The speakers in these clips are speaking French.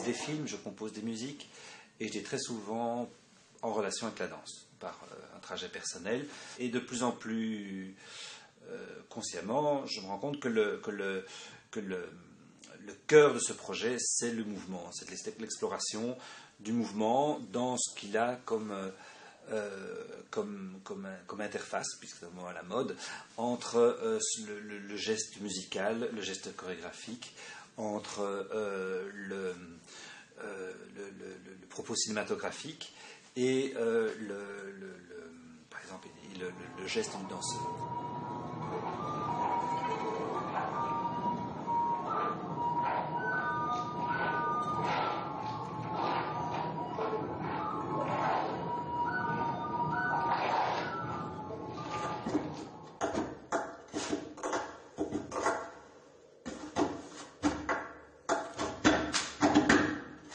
des films, je compose des musiques, et je l'ai très souvent en relation avec la danse, par un trajet personnel. Et de plus en plus consciemment, je me rends compte que le cœur de ce projet, c'est le mouvement, c'est l'exploration du mouvement dans ce qu'il a comme interface, puisque c'est vraiment à la mode, entre le geste musical, le geste chorégraphique, entre le propos cinématographique et par exemple le geste du danseur.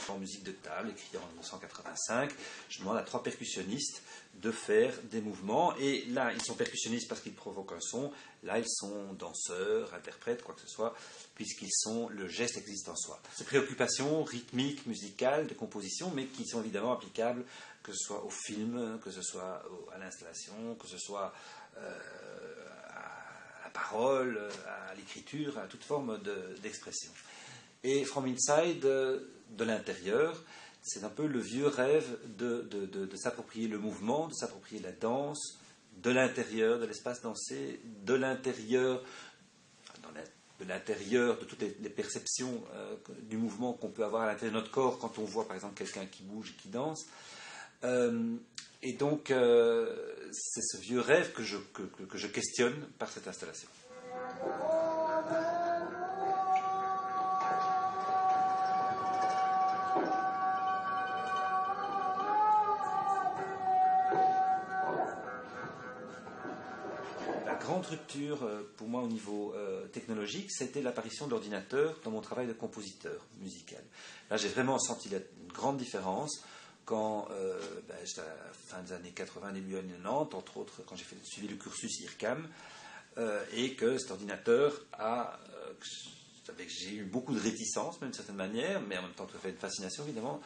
En musique de table, écrit en 1985, je demande à 3 percussionnistes de faire des mouvements. Et là, ils sont percussionnistes parce qu'ils provoquent un son. Là, ils sont danseurs, interprètes, quoi que ce soit, puisqu'ils sont le geste existe en soi. Ces préoccupations rythmiques, musicales, de composition, mais qui sont évidemment applicables, que ce soit au film, que ce soit à l'installation, que ce soit à la parole, à l'écriture, à toute forme d'expression. Et From Inside, de l'intérieur, c'est un peu le vieux rêve de s'approprier le mouvement, de s'approprier la danse, de l'intérieur, de l'espace dansé, de l'intérieur, de toutes les perceptions du mouvement qu'on peut avoir à l'intérieur de notre corps quand on voit par exemple quelqu'un qui bouge et qui danse. Et donc, c'est ce vieux rêve que je questionne par cette installation. La grande rupture pour moi au niveau technologique, c'était l'apparition de l'ordinateur dans mon travail de compositeur musical. Là, j'ai vraiment senti une grande différence quand j'étais à la fin des années 80, début années 90, entre autres quand j'ai suivi le cursus IRCAM, et que cet ordinateur j'ai eu beaucoup de réticence, même d'une certaine manière, mais en même temps tout à fait une fascination évidemment,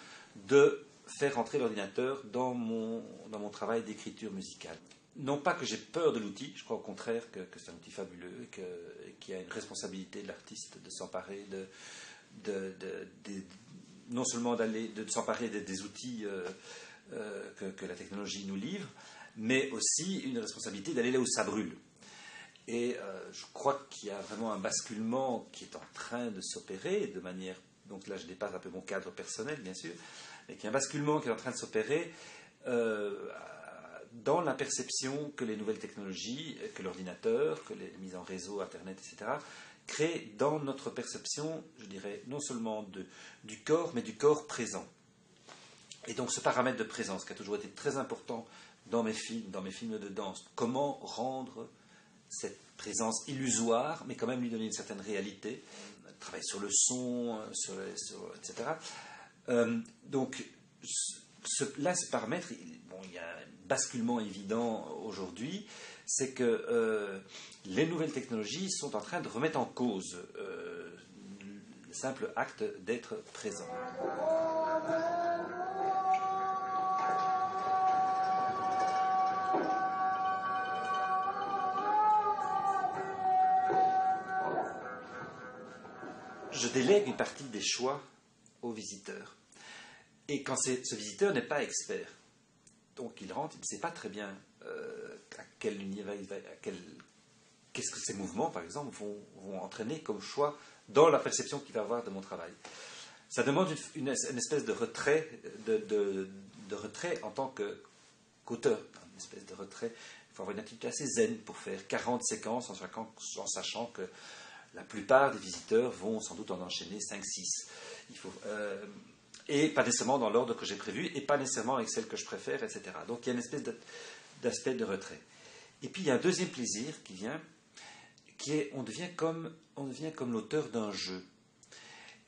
de faire rentrer l'ordinateur dans mon travail d'écriture musicale. Non pas que j'ai peur de l'outil, je crois au contraire que c'est un outil fabuleux et qu'il y a une responsabilité de l'artiste de s'emparer non seulement de s'emparer des outils que la technologie nous livre, mais aussi une responsabilité d'aller là où ça brûle. Et je crois qu'il y a vraiment un basculement qui est en train de s'opérer de manière... Donc là, je dépasse un peu mon cadre personnel, bien sûr, mais qu'il y a un basculement qui est en train de s'opérer dans la perception que les nouvelles technologies, que l'ordinateur, que les mises en réseau, Internet, etc., créent dans notre perception, je dirais, non seulement du corps, mais du corps présent. Et donc ce paramètre de présence qui a toujours été très important dans mes films de danse, comment rendre cette présence illusoire, mais quand même lui donner une certaine réalité, travailler sur le son, etc. Donc là, ce paramètre, il y a un basculement évident aujourd'hui, c'est que les nouvelles technologies sont en train de remettre en cause le simple acte d'être présent. Je délègue une partie des choix au visiteur. Et quand ce visiteur n'est pas expert, donc il rentre, il ne sait pas très bien à quel niveau qu'est-ce que ces mouvements, par exemple, vont entraîner comme choix dans la perception qu'il va avoir de mon travail. Ça demande une espèce de retrait, de retrait en tant qu'auteur, une espèce de retrait. Il faut avoir une attitude assez zen pour faire 40 séquences en sachant que la plupart des visiteurs vont sans doute en enchaîner 5-6. Et pas nécessairement dans l'ordre que j'ai prévu, et pas nécessairement avec celle que je préfère, etc. Donc il y a une espèce d'aspect de retrait. Et puis il y a un deuxième plaisir qui vient, qui est on devient comme l'auteur d'un jeu.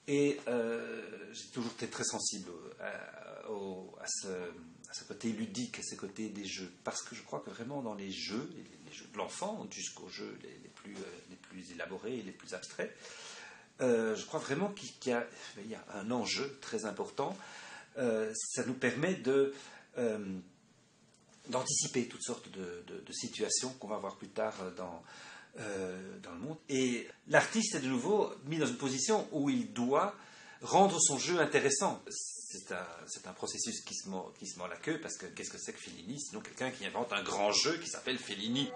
Et j'ai toujours été très sensible à ce côté ludique, à ce côté des jeux. Parce que je crois que vraiment dans les jeux de l'enfant, jusqu'aux jeux les plus élaborés et les plus abstraits, je crois vraiment qu'il y a un enjeu très important. Ça nous permet d'anticiper toutes sortes de situations qu'on va voir plus tard dans le monde. Et l'artiste est de nouveau mis dans une position où il doit rendre son jeu intéressant. C'est un processus qui se mord la queue, parce que qu'est-ce que c'est que Fellini? Sinon quelqu'un qui invente un grand jeu qui s'appelle Fellini.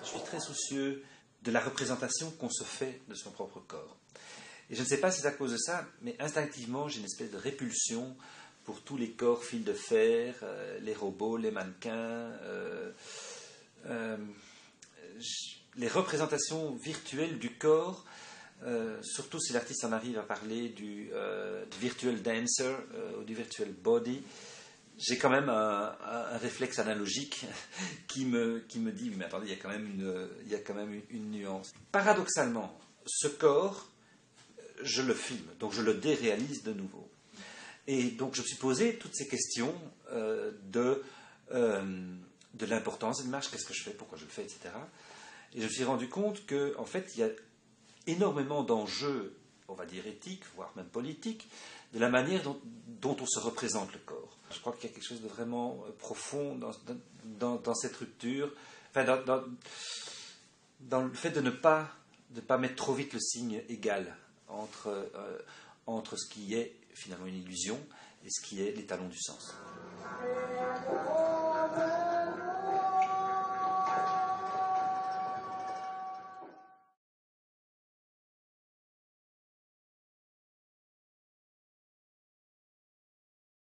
Je suis très soucieux de la représentation qu'on se fait de son propre corps. Et je ne sais pas si c'est à cause de ça, mais instinctivement, j'ai une espèce de répulsion pour tous les corps fil de fer, les robots, les mannequins, les représentations virtuelles du corps, surtout si l'artiste en arrive à parler du virtual dancer ou du virtual body. J'ai quand même un réflexe analogique qui me dit, mais attendez, il y a quand même une nuance. Paradoxalement, ce corps, je le filme, donc je le déréalise de nouveau. Et donc je me suis posé toutes ces questions de l'importance de l'image, qu'est-ce que je fais, pourquoi je le fais, etc. Et je me suis rendu compte qu'en fait, il y a énormément d'enjeux, on va dire éthiques, voire même politiques, de la manière dont on se représente le corps. Je crois qu'il y a quelque chose de vraiment profond dans cette rupture, enfin, dans le fait de ne pas mettre trop vite le signe égal entre ce qui est finalement une illusion et ce qui est l'étalon du sens.